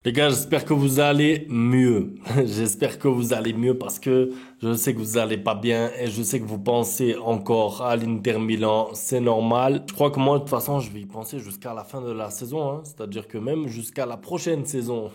Les gars, j'espère que vous allez mieux. J'espère que vous allez mieux parce que je sais que vous allez pas bien et je sais que vous pensez encore à l'Inter Milan. C'est normal. Je crois que moi, de toute façon, je vais y penser jusqu'à la fin de la saison, hein. C'est-à-dire que même jusqu'à la prochaine saison.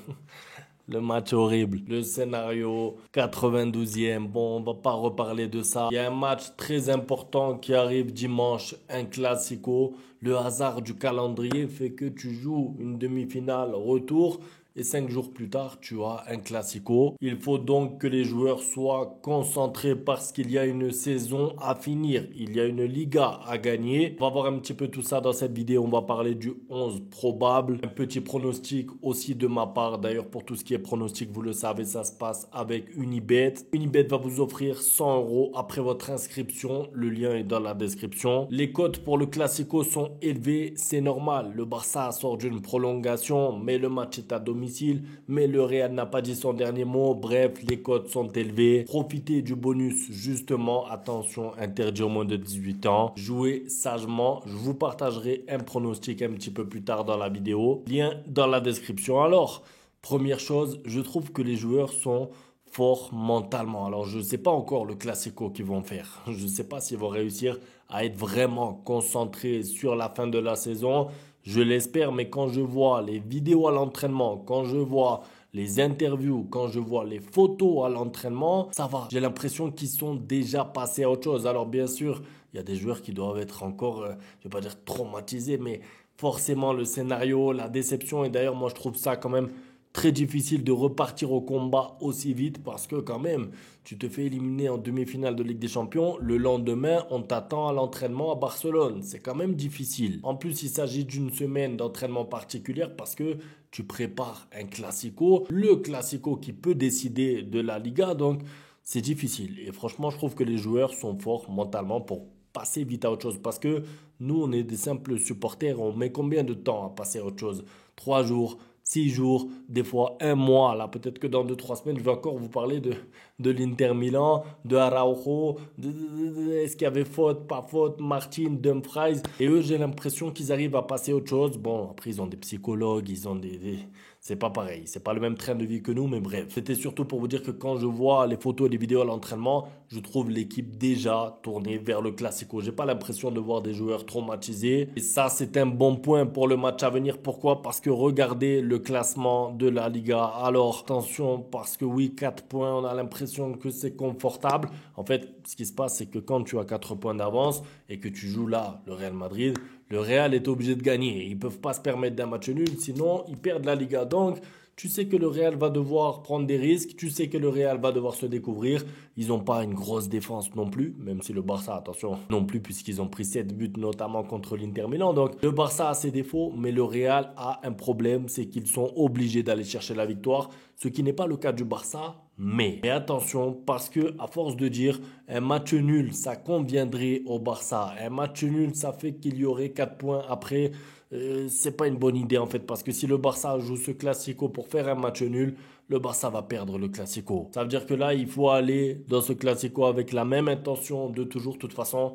Le match horrible, le scénario 92e. Bon, on va pas reparler de ça. Il y a un match très important qui arrive dimanche, un classico. Le hasard du calendrier fait que tu joues une demi-finale retour et 5 jours plus tard, tu as un classico. Il faut donc que les joueurs soient concentrés parce qu'il y a une saison à finir. Il y a une Liga à gagner. On va voir un petit peu tout ça dans cette vidéo. On va parler du 11 probable. Un petit pronostic aussi de ma part. D'ailleurs, pour tout ce qui est pronostic, vous le savez, ça se passe avec Unibet. Unibet va vous offrir 100 euros après votre inscription. Le lien est dans la description. Les cotes pour le classico sont élevées. C'est normal. Le Barça sort d'une prolongation, mais le match est à domicile. Mais le Real n'a pas dit son dernier mot. Bref, les cotes sont élevées. Profitez du bonus, justement. Attention, interdit aux moins de 18 ans. Jouez sagement. Je vous partagerai un pronostic un petit peu plus tard dans la vidéo. Lien dans la description. Alors, première chose, je trouve que les joueurs sont forts mentalement. Alors, je ne sais pas encore le classico qu'ils vont faire. Je ne sais pas s'ils vont réussir à être vraiment concentrés sur la fin de la saison. Je l'espère, mais quand je vois les vidéos à l'entraînement, quand je vois les interviews, quand je vois les photos à l'entraînement, ça va. J'ai l'impression qu'ils sont déjà passés à autre chose. Alors bien sûr, il y a des joueurs qui doivent être encore, je vais pas dire traumatisés, mais forcément le scénario, la déception. Et d'ailleurs, moi je trouve ça quand même très difficile de repartir au combat aussi vite parce que quand même, tu te fais éliminer en demi-finale de Ligue des Champions. Le lendemain, on t'attend à l'entraînement à Barcelone. C'est quand même difficile. En plus, il s'agit d'une semaine d'entraînement particulière parce que tu prépares un classico. Le classico qui peut décider de la Liga. Donc, c'est difficile. Et franchement, je trouve que les joueurs sont forts mentalement pour passer vite à autre chose. Parce que nous, on est des simples supporters. On met combien de temps à passer à autre chose? 3 jours, 6 jours, des fois un mois. Là, peut-être que dans 2, 3 semaines, je vais encore vous parler de l'Inter Milan, de Araujo, est-ce qu'il y avait faute, pas faute, Martin, Dumfries. Et eux, j'ai l'impression qu'ils arrivent à passer à autre chose. Bon, après, ils ont des psychologues, ils ont c'est pas pareil. C'est pas le même train de vie que nous, mais bref. C'était surtout pour vous dire que quand je vois les photos et les vidéos à l'entraînement, je trouve l'équipe déjà tournée vers le Classico. J'ai pas l'impression de voir des joueurs traumatisés. Et ça, c'est un bon point pour le match à venir. Pourquoi? Parce que regardez le classement de la Liga. Alors, attention, parce que oui, 4 points, on a l'impression que c'est confortable. En fait, ce qui se passe, c'est que quand tu as 4 points d'avance et que tu joues là, le Real Madrid, le Real est obligé de gagner. Ils peuvent pas se permettre d'un match nul, sinon ils perdent la Liga. Donc, tu sais que le Real va devoir prendre des risques, tu sais que le Real va devoir se découvrir. Ils n'ont pas une grosse défense non plus, même si le Barça, attention, non plus, puisqu'ils ont pris 7 buts, notamment contre l'Inter Milan. Donc, le Barça a ses défauts, mais le Real a un problème, c'est qu'ils sont obligés d'aller chercher la victoire, ce qui n'est pas le cas du Barça. Mais attention, parce que à force de dire un match nul, ça conviendrait au Barça. Un match nul, ça fait qu'il y aurait 4 points après. C'est pas une bonne idée en fait, parce que si le Barça joue ce classico pour faire un match nul, le Barça va perdre le classico. Ça veut dire que là, il faut aller dans ce classico avec la même intention de toujours. De toute façon,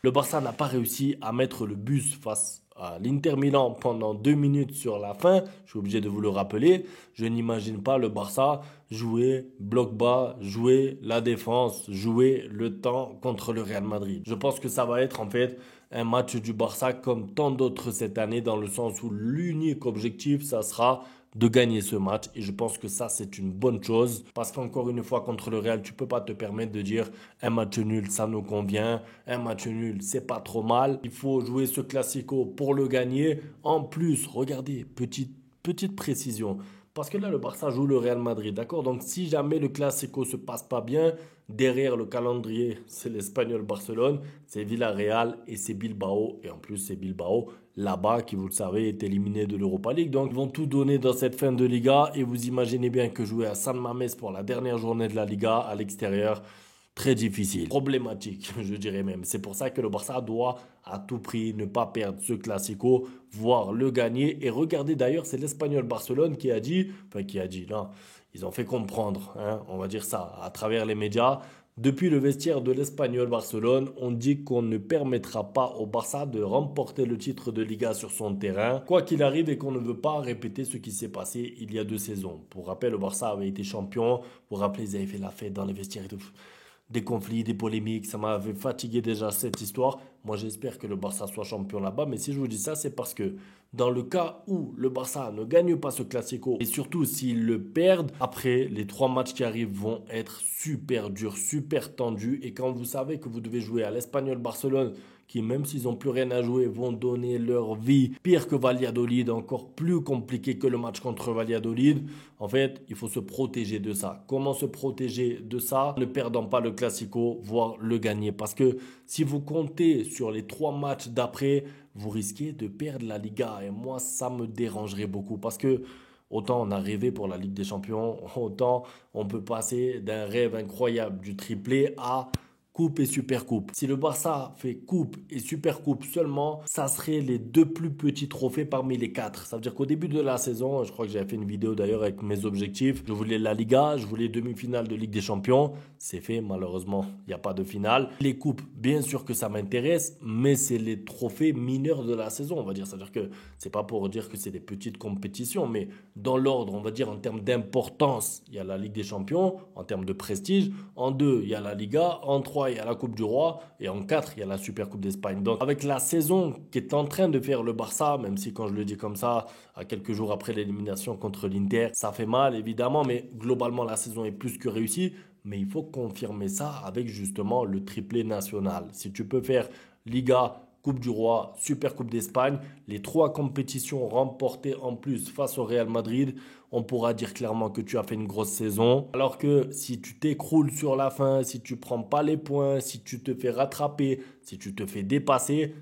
le Barça n'a pas réussi à mettre le bus face à l'Inter Milan pendant 2 minutes sur la fin. Je suis obligé de vous le rappeler. Je n'imagine pas le Barça jouer bloc bas, jouer la défense, jouer le temps contre le Real Madrid. Je pense que ça va être en fait un match du Barça comme tant d'autres cette année, dans le sens où l'unique objectif, ça sera de gagner ce match. Et je pense que ça, c'est une bonne chose. Parce qu'encore une fois, contre le Real, tu peux pas te permettre de dire un match nul, ça nous convient. Un match nul, c'est pas trop mal. Il faut jouer ce classico pour le gagner. En plus, regardez, petite précision. Parce que là, le Barça joue le Real Madrid, d'accord? Donc, si jamais le Classico se passe pas bien, derrière le calendrier, c'est l'Espagnol Barcelone, c'est Villarreal et c'est Bilbao. Et en plus, c'est Bilbao là-bas qui, vous le savez, est éliminé de l'Europa League. Donc, ils vont tout donner dans cette fin de Liga. Et vous imaginez bien que jouer à San Mamés pour la dernière journée de la Liga à l'extérieur, très difficile, problématique, je dirais même. C'est pour ça que le Barça doit à tout prix ne pas perdre ce Classico, voire le gagner. Et regardez d'ailleurs, c'est l'Espagnol Barcelone qui a dit, non, ils ont fait comprendre, hein, on va dire ça, à travers les médias. Depuis le vestiaire de l'Espagnol Barcelone, on dit qu'on ne permettra pas au Barça de remporter le titre de Liga sur son terrain, quoi qu'il arrive, et qu'on ne veut pas répéter ce qui s'est passé il y a 2 saisons. Pour rappel, le Barça avait été champion. Vous vous rappelez, ils avaient fait la fête dans les vestiaires et tout. Des conflits, des polémiques, ça m'avait fatigué déjà cette histoire. Moi, j'espère que le Barça soit champion là-bas, mais si je vous dis ça, c'est parce que dans le cas où le Barça ne gagne pas ce Classico, et surtout s'ils le perdent, après, les 3 matchs qui arrivent vont être super durs, super tendus, et quand vous savez que vous devez jouer à l'Espagnol Barcelone, qui même s'ils n'ont plus rien à jouer, vont donner leur vie, pire que Valladolid, encore plus compliqué que le match contre Valladolid. En fait, il faut se protéger de ça. Comment se protéger de ça? Ne perdant pas le Classico, voire le gagner. Parce que si vous comptez sur les 3 matchs d'après, vous risquez de perdre la Liga. Et moi, ça me dérangerait beaucoup. Parce que autant on a rêvé pour la Ligue des Champions, autant on peut passer d'un rêve incroyable du triplé à Coupe et Super Coupe. Si le Barça fait Coupe et Super Coupe seulement, ça serait les 2 plus petits trophées parmi les 4. Ça veut dire qu'au début de la saison, je crois que j'avais fait une vidéo d'ailleurs avec mes objectifs. Je voulais la Liga, je voulais demi-finale de Ligue des Champions. C'est fait, malheureusement, il n'y a pas de finale. Les coupes, bien sûr que ça m'intéresse, mais c'est les trophées mineurs de la saison, on va dire. C'est-à-dire que c'est pas pour dire que c'est des petites compétitions, mais dans l'ordre, on va dire en termes d'importance, il y a la Ligue des Champions, en termes de prestige. En 2, il y a la Liga. En 3, il y a la Coupe du Roi. Et en 4, il y a la Super Coupe d'Espagne. Donc, avec la saison qui est en train de faire le Barça, même si quand je le dis comme ça, à quelques jours après l'élimination contre l'Inter, ça fait mal, évidemment, mais globalement, la saison est plus que réussie. Mais il faut confirmer ça avec justement le triplé national. Si tu peux faire Liga, Coupe du Roi, Super Coupe d'Espagne, les 3 compétitions remportées en plus face au Real Madrid, on pourra dire clairement que tu as fait une grosse saison. Alors que si tu t'écroules sur la fin, si tu prends pas les points, si tu te fais rattraper, si tu te fais dépasser,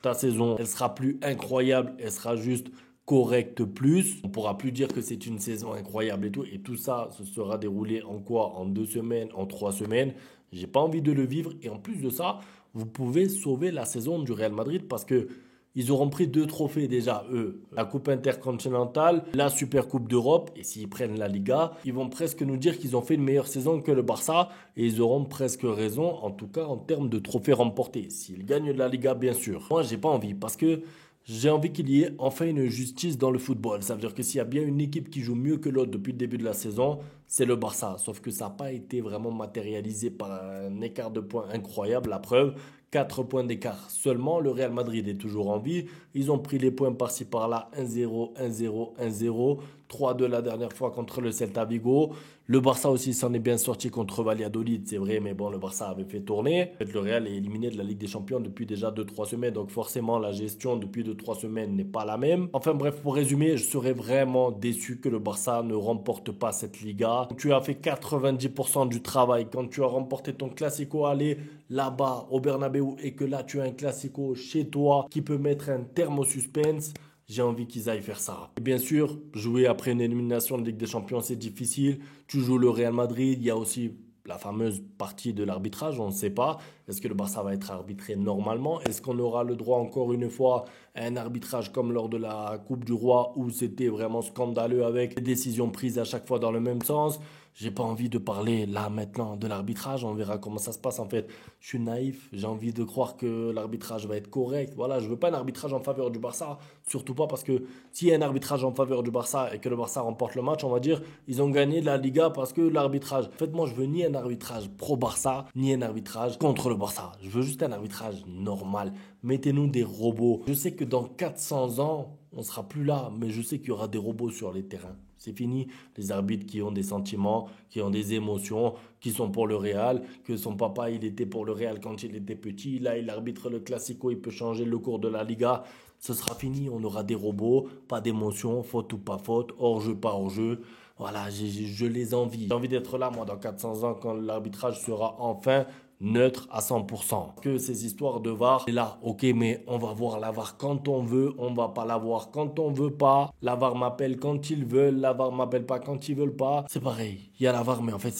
ta saison, elle sera plus incroyable, elle sera juste correcte plus. On pourra plus dire que c'est une saison incroyable et tout. Et tout ça se sera déroulé en quoi? En 2 semaines, en 3 semaines. J'ai pas envie de le vivre. Et en plus de ça, vous pouvez sauver la saison du Real Madrid parce que ils auront pris 2 trophées déjà, eux. La Coupe intercontinentale, la Super Coupe d'Europe. Et s'ils prennent la Liga, ils vont presque nous dire qu'ils ont fait une meilleure saison que le Barça. Et ils auront presque raison, en tout cas en termes de trophées remportés. S'ils gagnent la Liga, bien sûr. Moi, j'ai pas envie parce que j'ai envie qu'il y ait enfin une justice dans le football. Ça veut dire que s'il y a bien une équipe qui joue mieux que l'autre depuis le début de la saison, c'est le Barça. Sauf que ça n'a pas été vraiment matérialisé par un écart de points incroyable. La preuve, 4 points d'écart seulement. Le Real Madrid est toujours en vie. Ils ont pris les points par-ci par-là. 1-0, 1-0, 1-0. 3-2 la dernière fois contre le Celta Vigo. Le Barça aussi s'en est bien sorti contre Valladolid, c'est vrai, mais bon, le Barça avait fait tourner. Le Real est éliminé de la Ligue des Champions depuis déjà 2-3 semaines, donc forcément la gestion depuis 2-3 semaines n'est pas la même. Enfin bref, pour résumer, je serais vraiment déçu que le Barça ne remporte pas cette Liga. Tu as fait 90% du travail. Quand tu as remporté ton Classico aller là-bas au Bernabeu et que là tu as un Classico chez toi qui peut mettre un terme au suspense, j'ai envie qu'ils aillent faire ça. Et bien sûr, jouer après une élimination de Ligue des Champions, c'est difficile. Tu joues le Real Madrid, il y a aussi la fameuse partie de l'arbitrage, on ne sait pas. Est-ce que le Barça va être arbitré normalement? Est-ce qu'on aura le droit encore une fois à un arbitrage comme lors de la Coupe du Roi où c'était vraiment scandaleux avec des décisions prises à chaque fois dans le même sens? J'ai pas envie de parler là maintenant de l'arbitrage, on verra comment ça se passe en fait. Je suis naïf, j'ai envie de croire que l'arbitrage va être correct. Voilà, je veux pas un arbitrage en faveur du Barça, surtout pas parce que s'il y a un arbitrage en faveur du Barça et que le Barça remporte le match, on va dire ils ont gagné la Liga parce que l'arbitrage. En fait, moi je veux ni un arbitrage pro Barça, ni un arbitrage contre le Barça. Je veux juste un arbitrage normal. Mettez-nous des robots. Je sais que dans 400 ans, on sera plus là, mais je sais qu'il y aura des robots sur les terrains. C'est fini, les arbitres qui ont des sentiments, qui ont des émotions, qui sont pour le Real, que son papa il était pour le Real quand il était petit, là il arbitre le Classico, il peut changer le cours de la Liga. Ce sera fini, on aura des robots, pas d'émotion, faute ou pas faute, hors-jeu, pas hors-jeu. Voilà, je les envie. J'ai envie d'être là, moi, dans 400 ans, quand l'arbitrage sera enfin neutre à 100%. Que ces histoires de VAR, c'est là, ok, mais on va voir la VAR quand on veut, on va pas la voir quand on veut pas. La VAR m'appelle quand ils veulent, la VAR m'appelle pas quand ils veulent pas. C'est pareil, il y a la VAR, mais en fait,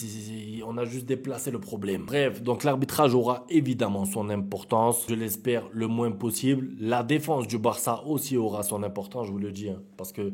on a juste déplacé le problème. Bref, donc l'arbitrage aura évidemment son importance, je l'espère le moins possible. La défense du Barça aussi aura son importance, je vous le dis, hein, parce que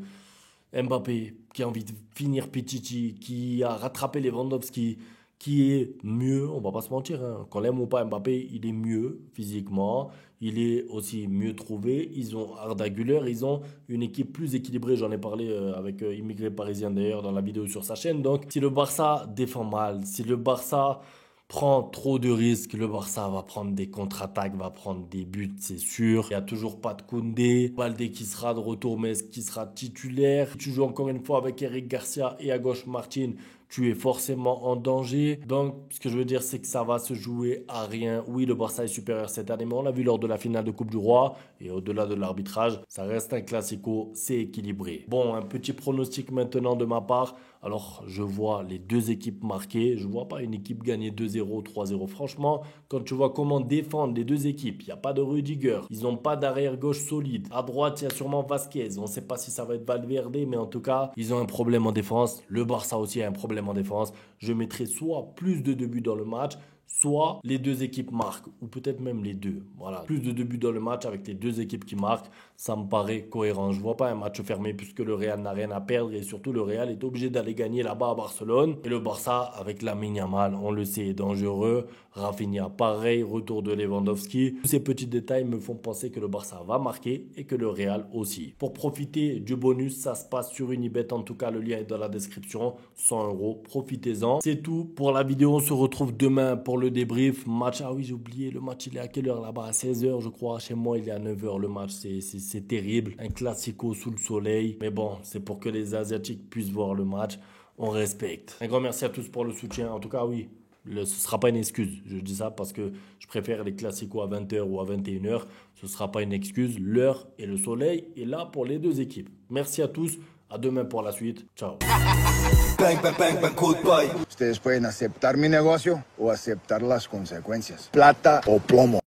Mbappé, qui a envie de finir Pichichi, qui a rattrapé Lewandowski, qui est mieux, on va pas se mentir, hein. Qu'on l'aime ou pas, Mbappé, il est mieux physiquement, il est aussi mieux trouvé. Ils ont Arda Güler, ils ont une équipe plus équilibrée. J'en ai parlé avec Immigré Parisien d'ailleurs dans la vidéo sur sa chaîne. Donc, si le Barça défend mal, si le Barça prend trop de risques, le Barça va prendre des contre-attaques, va prendre des buts, c'est sûr. Il n'y a toujours pas de Koundé, Baldé qui sera de retour, mais qui sera titulaire. Tu joues encore une fois avec Eric Garcia et à gauche Martin, tu es forcément en danger. Donc, ce que je veux dire, c'est que ça va se jouer à rien. Oui, le Barça est supérieur cette année, mais on l'a vu lors de la finale de Coupe du Roi. Et au-delà de l'arbitrage, ça reste un classico, c'est équilibré. Bon, un petit pronostic maintenant de ma part. Alors, je vois les deux équipes marquer. Je ne vois pas une équipe gagner 2-0, 3-0. Franchement, quand tu vois comment défendent les deux équipes, il n'y a pas de Rudiger. Ils n'ont pas d'arrière-gauche solide. À droite, il y a sûrement Vasquez. On ne sait pas si ça va être Valverde, mais en tout cas, ils ont un problème en défense. Le Barça aussi a un problème en défense. Je mettrai soit plus de 2 buts dans le match, soit les deux équipes marquent, ou peut-être même les deux. Voilà, plus de 2 buts dans le match avec les deux équipes qui marquent, ça me paraît cohérent. Je ne vois pas un match fermé puisque le Real n'a rien à perdre et surtout le Real est obligé d'aller gagner là-bas à Barcelone. Et le Barça, avec Lamine Yamal, on le sait, est dangereux. Rafinha, pareil, retour de Lewandowski. Tous ces petits détails me font penser que le Barça va marquer et que le Real aussi. Pour profiter du bonus, ça se passe sur Unibet. En tout cas, le lien est dans la description. 100 €, profitez-en. C'est tout pour la vidéo. On se retrouve demain pour le débrief. Match, ah oui, j'ai oublié, le match il est à quelle heure là-bas? À 16h, je crois. Chez moi, il est à 9h. Le match, c'est terrible. Un classico sous le soleil. Mais bon, c'est pour que les Asiatiques puissent voir le match. On respecte. Un grand merci à tous pour le soutien. En tout cas, oui. Ce ne sera pas une excuse. Je dis ça parce que je préfère les classicos à 20h ou à 21h. Ce ne sera pas une excuse. L'heure et le soleil est là pour les deux équipes. Merci à tous. À demain pour la suite. Ciao. Ustedes pueden aceptar mi negocio o aceptar las consecuencias. Plata o plomo.